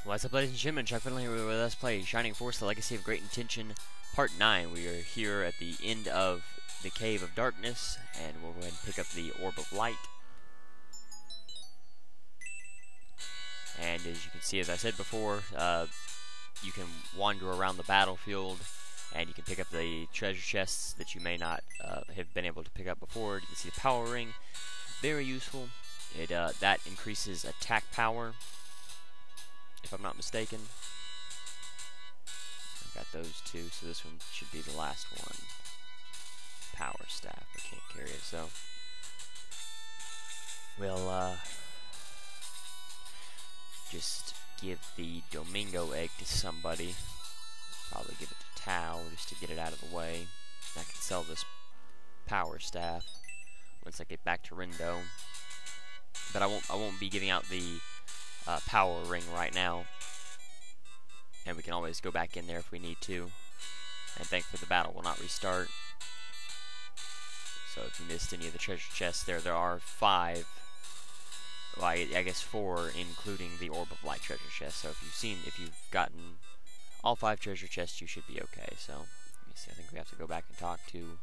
What's up, ladies and gentlemen? ChuckfinleLP here with us play Shining Force, The Legacy of Great Intention, Part 9. We are here at the end of the Cave of Darkness, and we'll go ahead and pick up the Orb of Light. And as you can see, as I said before, you can wander around the battlefield, and you can pick up the treasure chests that you may not have been able to pick up before. You can see the power ring, very useful. It that increases attack power, if I'm not mistaken. I've got those two, so this one should be the last one. Power staff, I can't carry it, so we'll just give the Domingo egg to somebody. Probably give it to Tao just to get it out of the way. I can sell this power staff once I get back to Rindo. But I won't be giving out the power ring right now, and we can always go back in there if we need to. And thankfully the battle will not restart. So if you missed any of the treasure chests, there are 5. Well, I guess 4, including the Orb of Light treasure chest. So if you've gotten all 5 treasure chests, you should be okay. So let me see. I think we have to go back and talk to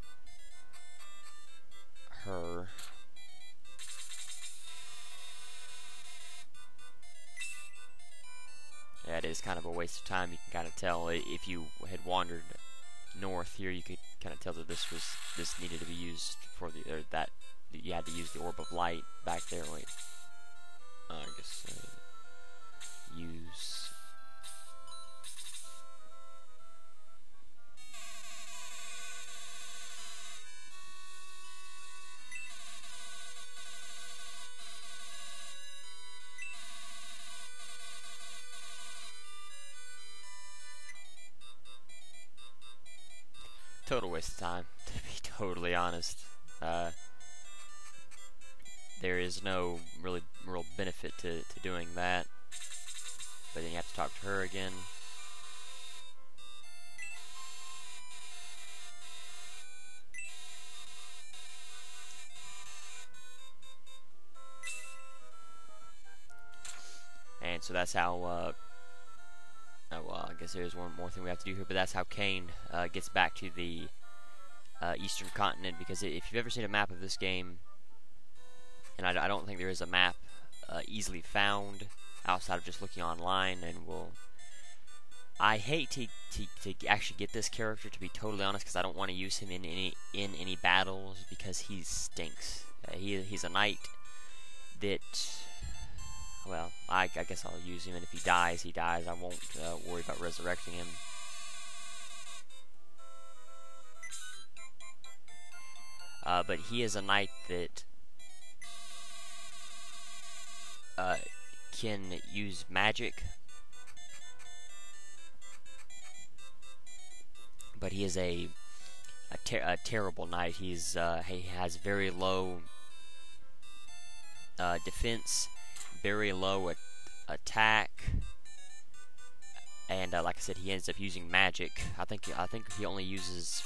her. Yeah, it is kind of a waste of time. You can kind of tell if you had wandered north here, you could kind of tell that this needed to be used for that you had to use the Orb of Light back there. Wait, I guess use. Total waste of time, to be totally honest. There is no real benefit to doing that. But then you have to talk to her again. And so that's how oh, well, I guess there's one more thing we have to do here, but that's how Cain gets back to the eastern continent, because if you've ever seen a map of this game, and I don't think there is a map easily found outside of just looking online, and I hate to actually get this character, to be totally honest, because I don't want to use him in any battles, because he stinks. He's a knight that, well, I guess I'll use him, and if he dies, he dies. I won't worry about resurrecting him. But he is a knight that can use magic, but he is a terrible knight. He has very low defense, very low attack, and like I said, he ends up using magic. I think he only uses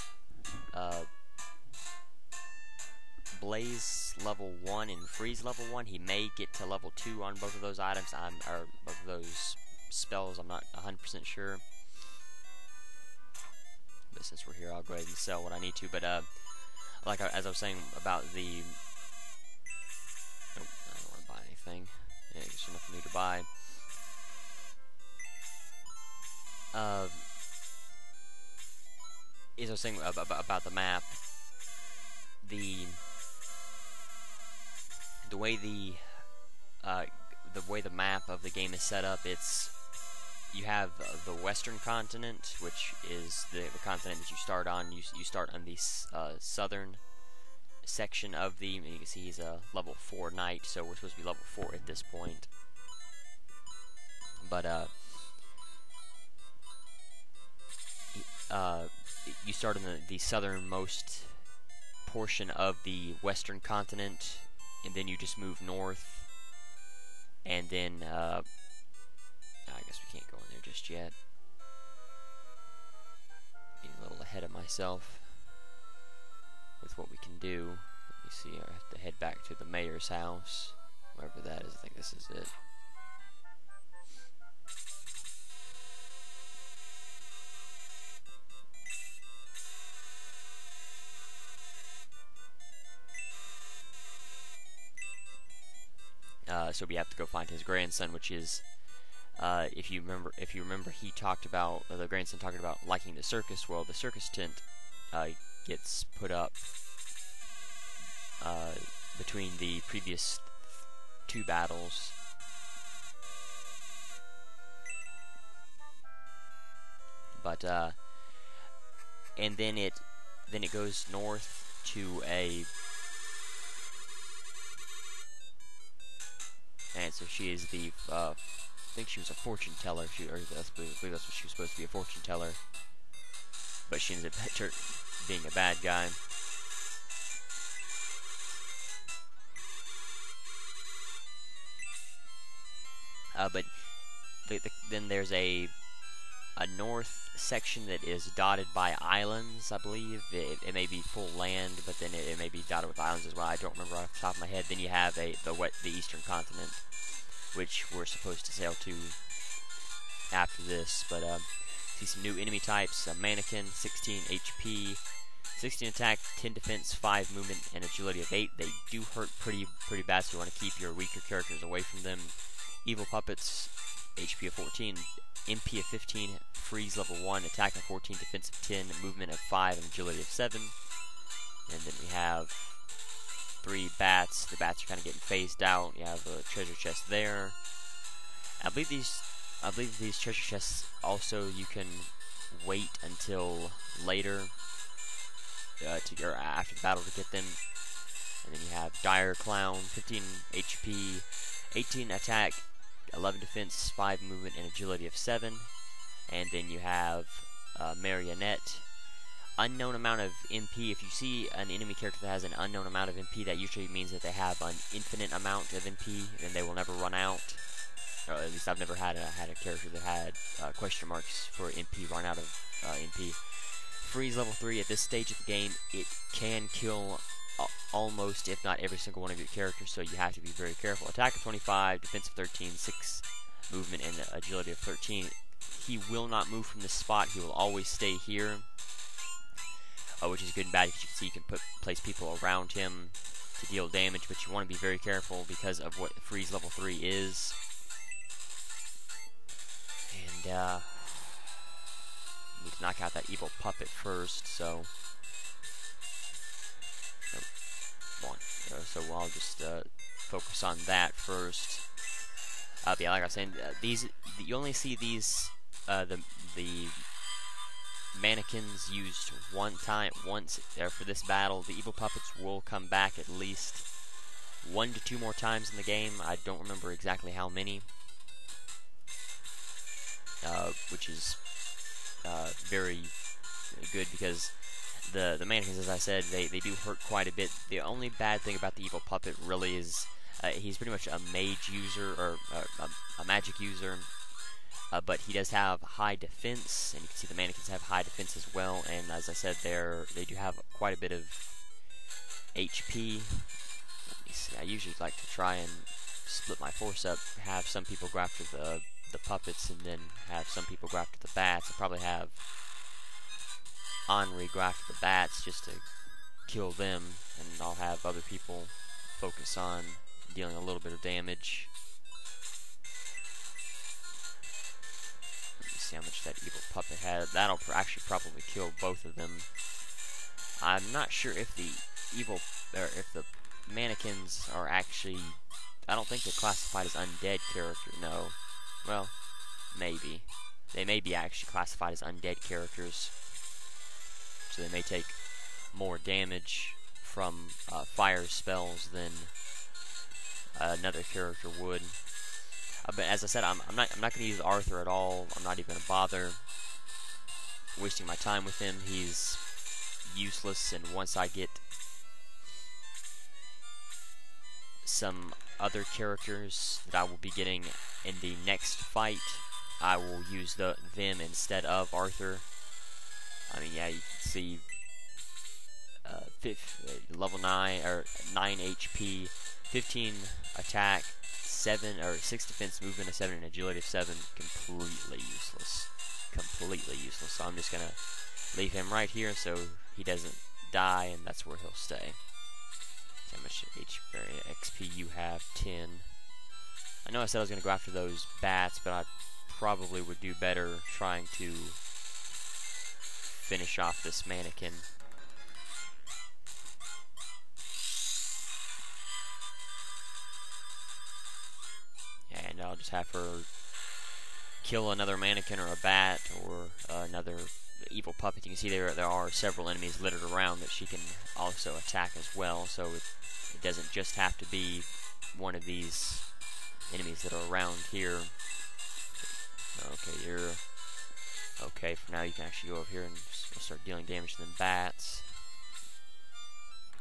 Blaze level 1 and Freeze level 1. He may get to level 2 on both of those items, or both of those spells. I'm not 100% sure. But since we're here, I'll go ahead and sell what I need to. But like as I was saying about the, nope, I don't want to buy anything. Yeah, there's nothing new to buy. As I was saying about the map, the way the map of the game is set up, you have the Western continent, which is the continent that you start on. You start on the southern section of the, and you can see he's a level 4 knight, so we're supposed to be level 4 at this point. But you start in the southernmost portion of the Western continent, and then you just move north, and then I guess we can't go in there just yet. Getting a little ahead of myself with what we can do. Let me see, I have to head back to the mayor's house, wherever that is. I think this is it. so we have to go find his grandson, which is, if you remember, he talked about the grandson talking about liking the circus. Well, the circus tent gets put up between the previous 2 battles. But and then it goes north to a, and so she is the I think she was a fortune teller. I believe that's what she was supposed to be, a fortune teller. But she ends up being a bad guy. But then there's a north section that is dotted by islands, I believe. It may be full land, but then it may be dotted with islands as well. I don't remember off the top of my head. Then you have the eastern continent, which we're supposed to sail to after this. But see some new enemy types: a mannequin, 16 HP, 16 attack, 10 defense, 5 movement, and agility of 8. They do hurt pretty bad, so you want to keep your weaker characters away from them. Evil puppets, HP of 14, MP of 15, freeze level 1, attack of 14, defense of 10, movement of 5, and agility of 7. And then we have 3 bats. The bats are kind of getting phased out. You have a treasure chest there. I believe these treasure chests also you can wait until later or after the battle to get them. And then you have Dire Clown, 15 HP, 18 attack, 11 defense, 5 movement, and agility of 7. And then you have Marionette. Unknown amount of MP. If you see an enemy character that has an unknown amount of MP, that usually means that they have an infinite amount of MP, and they will never run out. Or at least I've never had a character that had question marks for MP run out of MP. Freeze level 3. At this stage of the game, it can kill almost, if not every single one of your characters, so you have to be very careful. Attack of 25, defense of 13, 6 movement, and agility of 13. He will not move from this spot. He will always stay here, which is good and bad because you can see you can place people around him to deal damage, but you want to be very careful because of what freeze level 3 is. And need to knock out that evil puppet first, so so I'll just focus on that first. Yeah, like I was saying, you only see these the mannequins used once for this battle. The evil puppets will come back at least 1 to 2 more times in the game. I don't remember exactly how many, which is very good because the mannequins, as I said, they do hurt quite a bit. The only bad thing about the evil puppet really is he's pretty much a mage user, or a magic user, but he does have high defense, and you can see the mannequins have high defense as well, and as I said, they do have quite a bit of HP. Let me see, I usually like to try and split my force up, have some people go after the puppets, and then have some people go after the bats. I'll probably have Henri go after the bats just to kill them, and I'll have other people focus on dealing a little bit of damage. Let me see how much that evil puppet has. That'll actually probably kill both of them. I'm not sure if the mannequins are actually, I don't think they're classified as undead characters. No. Well, maybe. They may be actually classified as undead characters, so they may take more damage from fire spells than another character would. But as I said, I'm not going to use Arthur at all. I'm not even going to bother wasting my time with him. He's useless, and once I get some other characters that I will be getting in the next fight, I will use them instead of Arthur. I mean, yeah, you can see level 9 or 9 HP, 15 attack, 6 defense, movement of 7, and agility of 7. Completely useless. Completely useless. So I'm just gonna leave him right here so he doesn't die, and that's where he'll stay. How much XP you have? 10. I know I said I was going to go after those bats, but I probably would do better trying to finish off this mannequin. And I'll just have her kill another mannequin or a bat or another evil puppet. You can see there are several enemies littered around that she can also attack as well, so it doesn't just have to be one of these enemies that are around here. Okay, you're okay for now. You can actually go over here and start dealing damage to them bats.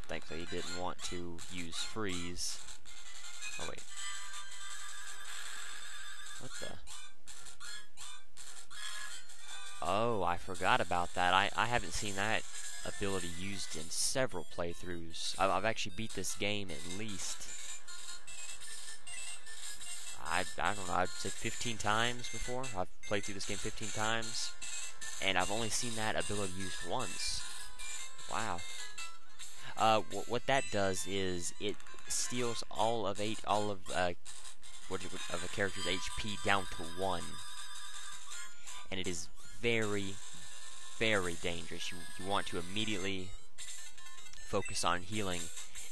Thankfully you didn't want to use freeze. Oh wait. What the? Oh, I forgot about that. I haven't seen that ability used in several playthroughs. I've actually beat this game at least, I don't know, I'd say 15 times before. I've played through this game 15 times, and I've only seen that ability used once. Wow. What that does is it steals all of a character's HP down to 1, and it is very, very dangerous. You want to immediately focus on healing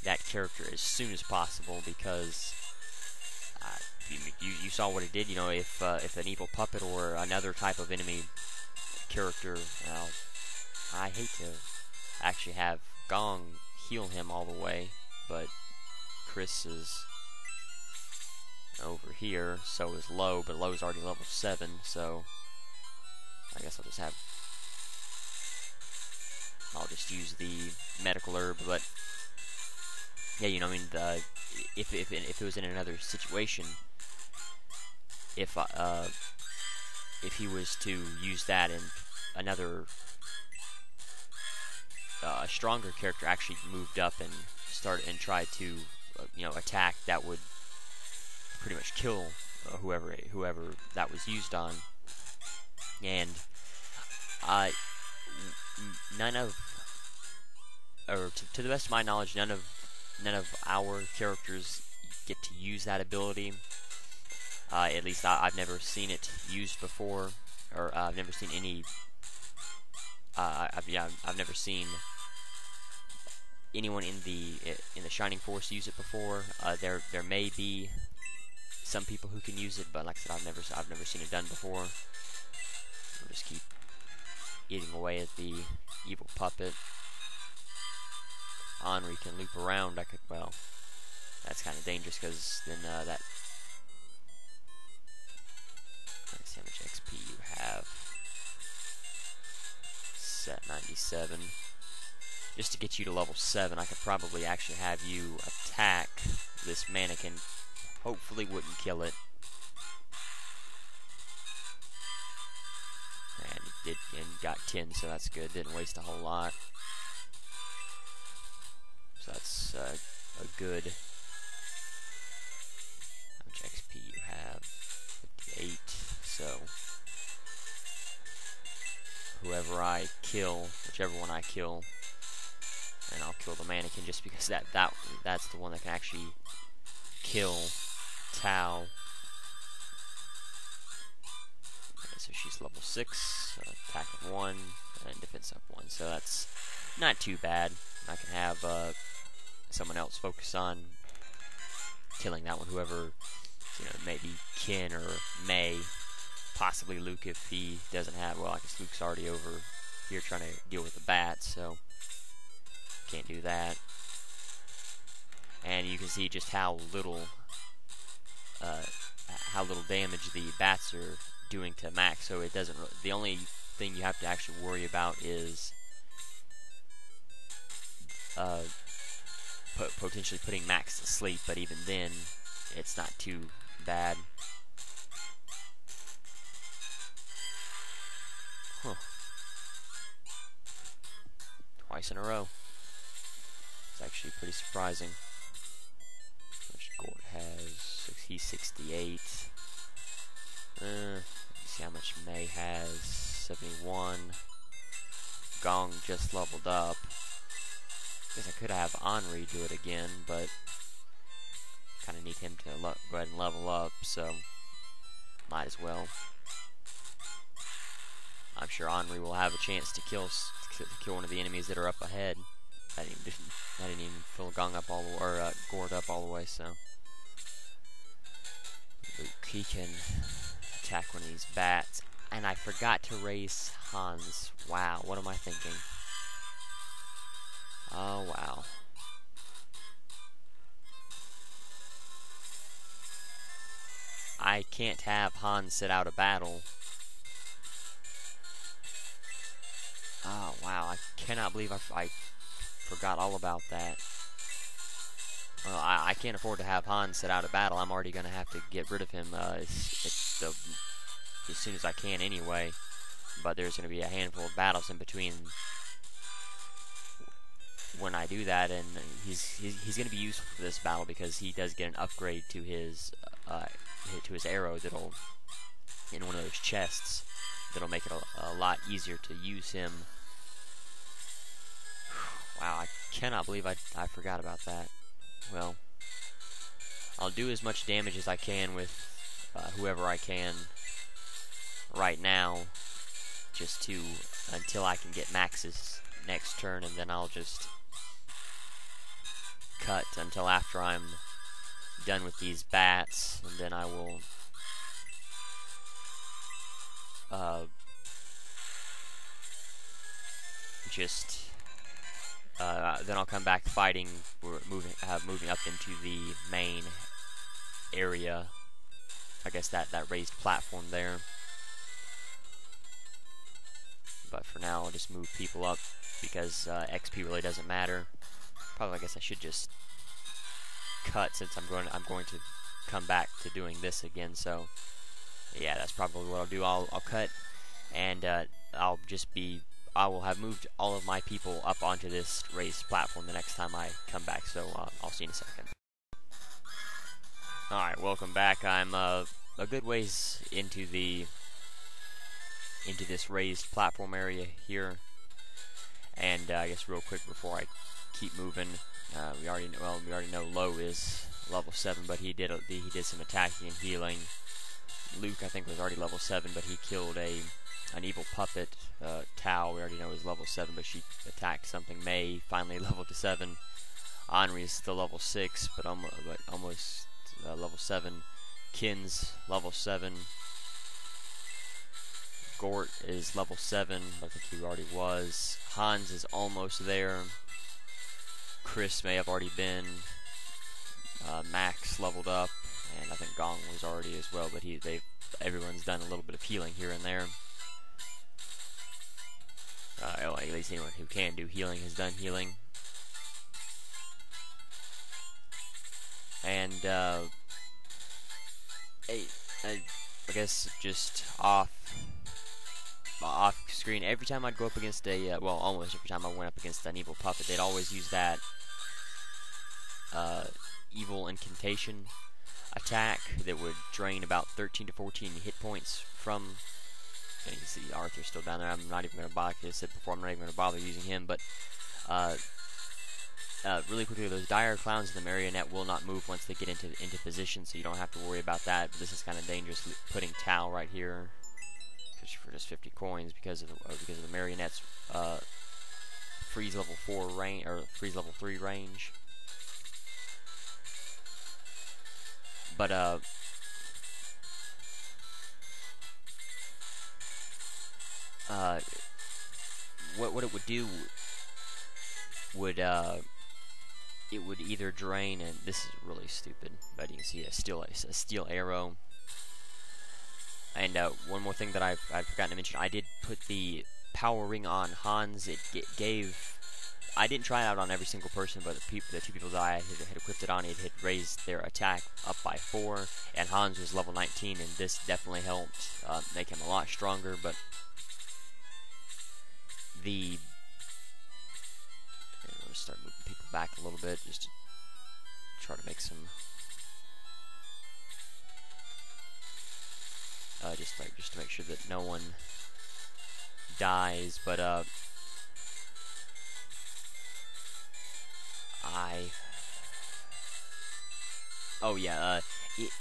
that character as soon as possible, because you saw what it did. You know, if an evil puppet or another type of enemy character, I hate to actually have Gong heal him all the way, but Chris is over here, so is Low, but Low's already level 7, so I guess I'll just use the medical herb. But yeah, you know, I mean, if it was in another situation, if he was to use that and another stronger character actually moved up and tried to attack, that would pretty much kill whoever that was used on. And to the best of my knowledge, none of our characters get to use that ability. At least I've never seen it used before, or I've never seen any. I've never seen anyone in the Shining Force use it before. There may be some people who can use it, but like I said, I've never seen it done before. We'll just keep eating away at the evil puppet. Henri can loop around. Well, that's kind of dangerous, because then that. Let's see how much XP you have. Set 97. Just to get you to level 7, I could probably actually have you attack this mannequin. Hopefully wouldn't kill it. And it did, and got 10, so that's good. Didn't waste a whole lot. So that's a good. How much XP you have? 58. So whoever I kill, whichever one I kill, and I'll kill the mannequin, just because that's the one that can actually kill Tao. Okay, so she's level 6, attack of 1, and defense of 1. So that's not too bad. I can have someone else focus on killing that one. Whoever, maybe Ken or May, possibly Luke if he doesn't have. Well, I guess Luke's already over here trying to deal with the bats, so can't do that. And you can see just how little damage the bats are doing to Max. So it doesn't. The only thing you have to actually worry about is potentially putting Max to sleep. But even then, it's not too bad. Huh. Twice in a row. It's actually pretty surprising. Which Gort has? He's 68. Let's see how much May has. 71. Gong just leveled up. Guess I could have Henri do it again, but kind of need him to go ahead and level up, so might as well. I'm sure Henri will have a chance to kill one of the enemies that are up ahead. I didn't even fill Gong up all the or Gord up all the way, so Luke, he can attack one of these bats. And I forgot to raise Hans. Wow, what am I thinking? Oh wow. I can't have Hans sit out a battle. Oh wow, I cannot believe I forgot all about that. Well, I can't afford to have Hans sit out a battle. I'm already going to have to get rid of him as soon as I can anyway. But there's going to be a handful of battles in between when I do that, and he's going to be useful for this battle because he does get an upgrade to his arrow that'll in one of those chests that'll make it a lot easier to use him. Wow, I cannot believe I forgot about that. Well, I'll do as much damage as I can with whoever I can right now, just until I can get Max's next turn, and then I'll just cut until after I'm done with these bats, and then I will then I'll come back fighting. We're moving up into the main area. I guess that raised platform there. But for now, I'll just move people up because XP really doesn't matter. Probably, I guess I should just cut since I'm going to come back to doing this again. So yeah, that's probably what I'll do. I'll cut, and I will have moved all of my people up onto this raised platform the next time I come back. So I'll see you in a second. All right, welcome back. I'm a good ways into this raised platform area here, and I guess real quick before I keep moving, we already know Lo is level 7, but he did some attacking and healing. Luke, I think, was already level 7, but he killed an evil puppet. Tao, we already know, is level 7, but she attacked something. May finally leveled to 7. Henri is still level 6, but almost level 7. Kin's level 7. Gort is level 7, I think he already was. Hans is almost there. Chris may have already been. Max leveled up, and I think Gong was already as well, but everyone's done a little bit of healing here and there. At least anyone who can do healing has done healing. And I guess just off screen, every time I'd go up against well, almost every time I went up against an evil puppet, they'd always use that evil incantation attack that would drain about 13 to 14 hit points from. And you can see Arthur's still down there. I'm not even going to bother. Like I said before, I'm not even going to bother using him. But really quickly, those dire clowns in the marionette will not move once they get into position, so you don't have to worry about that. But this is kind of dangerous, putting Tao right here for just 50 coins because of the marionette's freeze level 4 range or freeze level 3 range. But what it would do would it would either drain, and this is really stupid, but you can see a steel arrow. And one more thing that I've forgotten to mention, I did put the power ring on Hans. It gave. I didn't try it out on every single person, but the two people that I had equipped it on, it had raised their attack up by 4, and Hans was level 19, and this definitely helped make him a lot stronger. But I'm going to start moving people back a little bit just to try to make some just to make sure that no one dies. But Oh yeah,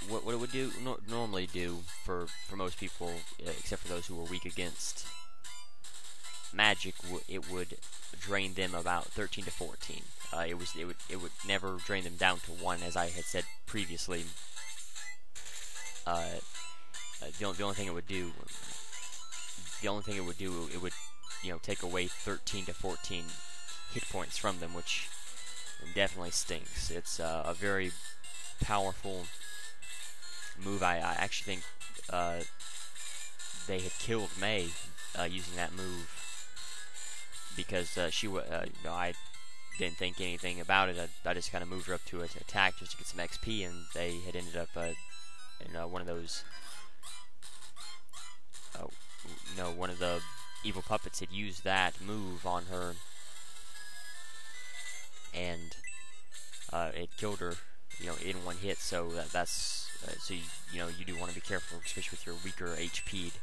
what it would do normally do for most people, except for those who were weak against magic, it would drain them about 13 to 14. It would never drain them down to 1, as I had said previously. The only thing it would do, it would, you know, take away 13 to 14 hit points from them, which definitely stinks. It's a very powerful move. I actually think they had killed May using that move, because I didn't think anything about it. I just kind of moved her up to attack just to get some XP, and they had ended up in one of those. One of the evil puppets had used that move on her, and it killed her, you know, in 1 hit. So that's so you do want to be careful, especially with your weaker HP'd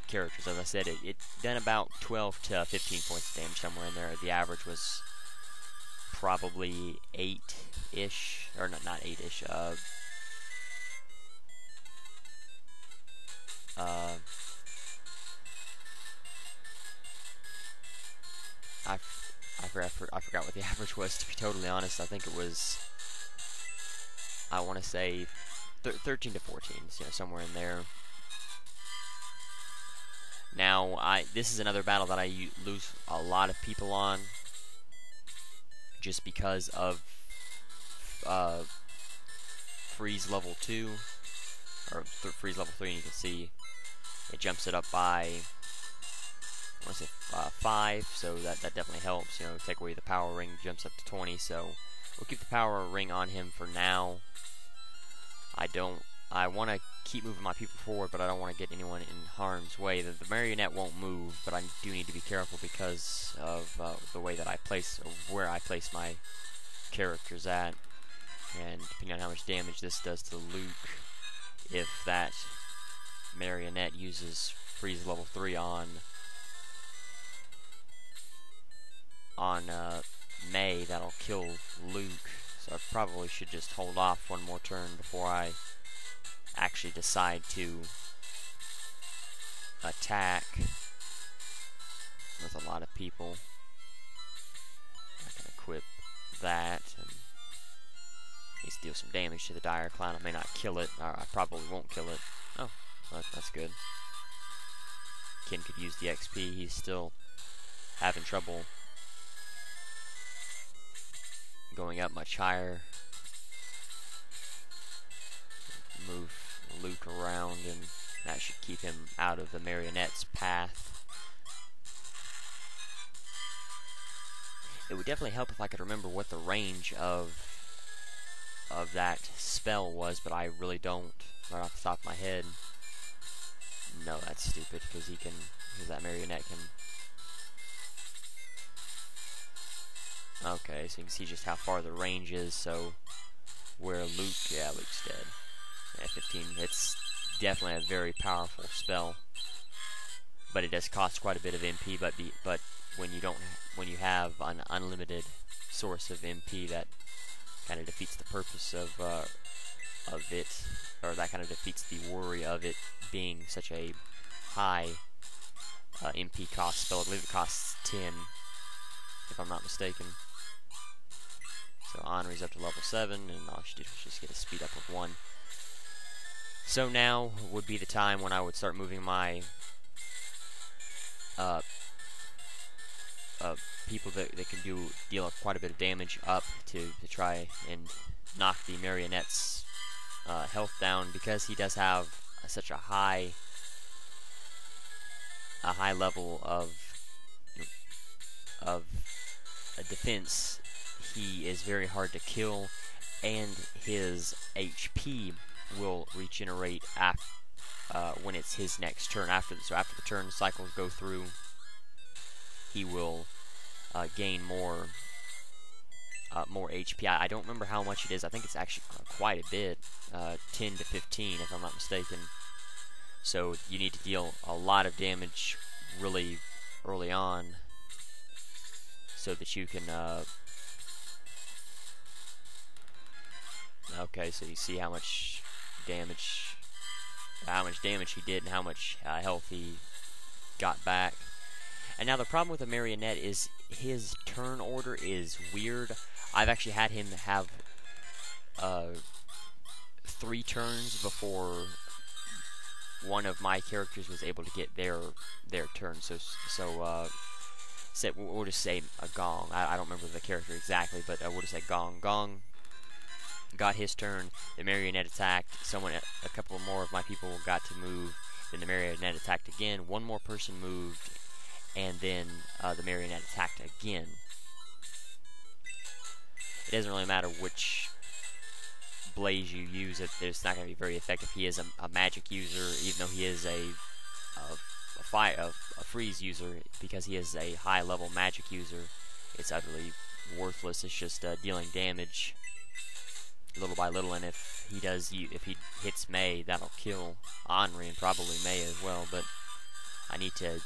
characters. As I said, it done about 12 to 15 points of damage, somewhere in there. The average was probably 8-ish, or not 8-ish. I forgot what the average was, to be totally honest. I think it was, I want to say 13 to 14, you know, somewhere in there. Now, this is another battle that I lose a lot of people on, just because of freeze level 2, or freeze level 3, and you can see it jumps it up by, I want to say 5, so that definitely helps. You know, take away the power ring, jumps up to 20, so we'll keep the power ring on him for now. I want to keep moving my people forward, but I don't want to get anyone in harm's way. The marionette won't move, but I do need to be careful because of the way that I place, or where I place my characters at, and depending on how much damage this does to Luke, if that marionette uses freeze level 3 on May, that'll kill Luke. So I probably should just hold off one more turn before I actually decide to attack with a lot of people. I can equip that and at least deal some damage to the dire clown. I may not kill it, or I probably won't kill it. Oh, that's good. Ken could use the XP. He's still having trouble going up much higher. Move Luke around, and that should keep him out of the marionette's path. It would definitely help if I could remember what the range of that spell was, but I really don't right off the top of my head. No, that's stupid, because that marionette can. Okay, so you can see just how far the range is. So where Luke's dead. Yeah, 15. It's definitely a very powerful spell, but it does cost quite a bit of MP. But when you have an unlimited source of MP, that kind of defeats the purpose of it, or that kind of defeats the worry of it being such a high MP cost spell. I believe it costs 10, if I'm not mistaken. So Henri's up to level 7, and all she did was just get a speed up of 1. So now would be the time when I would start moving my people that can deal quite a bit of damage up to try and knock the marionette's health down, because he does have such a high level of defense. He is very hard to kill, and his HP will regenerate when it's his next turn. After the turn cycles go through, he will gain more HP. I don't remember how much it is. I think it's actually quite a bit, 10 to 15 if I'm not mistaken. So you need to deal a lot of damage really early on, so that you can Okay, so you see how much damage he did and how much health he got back. And now the problem with the marionette is his turn order is weird. I've actually had him have 3 turns before one of my characters was able to get their turn. So we'll just say a Gong. I don't remember the character exactly, but we'll just say Gong. Gong got his turn. The marionette attacked. A couple more of my people got to move. Then the marionette attacked again. One more person moved, and then the marionette attacked again. It doesn't really matter which blaze you use. It's not going to be very effective. He is a magic user, even though he is a freeze user, because he is a high level magic user. It's utterly worthless. It's just dealing damage little by little, and if he hits May, that'll kill Henri and probably May as well. But I need to,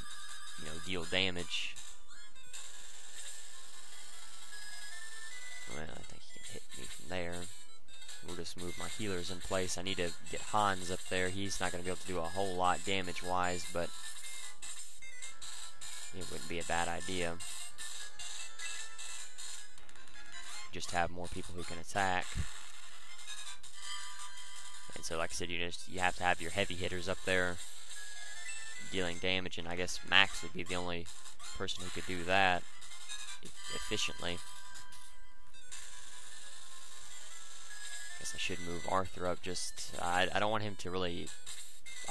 deal damage. Well, I think he can hit me from there. We'll just move my healers in place. I need to get Hans up there. He's not going to be able to do a whole lot damage-wise, but it wouldn't be a bad idea. Just have more people who can attack. And so, like I said, you have to have your heavy hitters up there dealing damage, and I guess Max would be the only person who could do that efficiently. Guess I should move Arthur up. I don't want him to really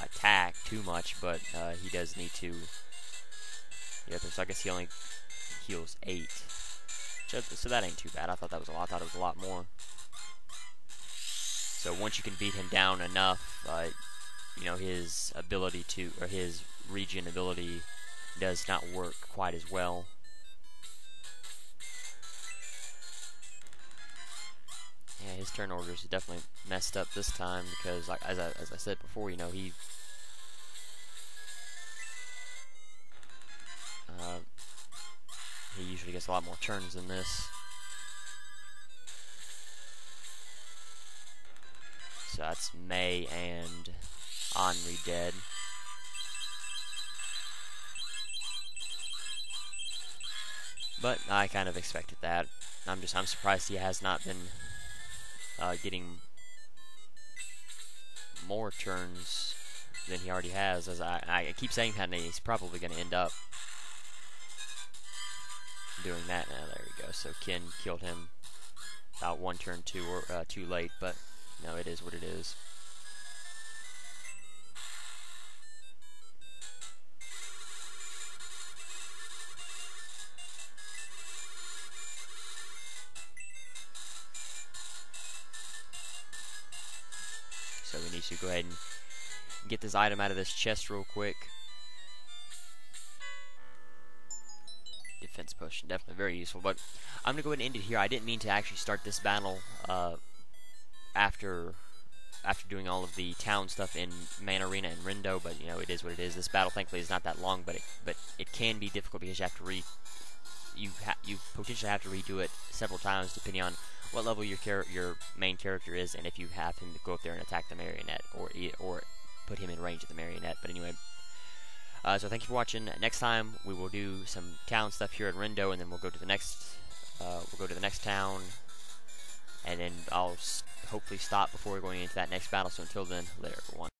attack too much, but he does need to. Yeah, so I guess he only heals 8. So that ain't too bad. I thought that was a lot. I thought it was a lot more. So once you can beat him down enough, his ability his regen ability does not work quite as well. Yeah, his turn orders are definitely messed up this time because, as I said before, he usually gets a lot more turns than this. So that's May and Henri dead. But I kind of expected that. I'm surprised he has not been getting more turns than he already has. As I keep saying that, and he's probably going to end up doing that. Now there we go. So Ken killed him about 1 turn too late, but no, it is what it is. So we need to go ahead and get this item out of this chest real quick. Defense potion, definitely very useful. But I'm going to go ahead and end it here. I didn't mean to actually start this battle after doing all of the town stuff in Man Arena and Rindo, but it is what it is. This battle, thankfully, is not that long, but it can be difficult because you have to you potentially have to redo it several times depending on what level your main character is, and if you have him to go up there and attack the marionette or put him in range of the marionette. But anyway, so thank you for watching. Next time we will do some town stuff here at Rindo, and then we'll go to the next town, and then I'll hopefully stop before going into that next battle. So until then, later everyone.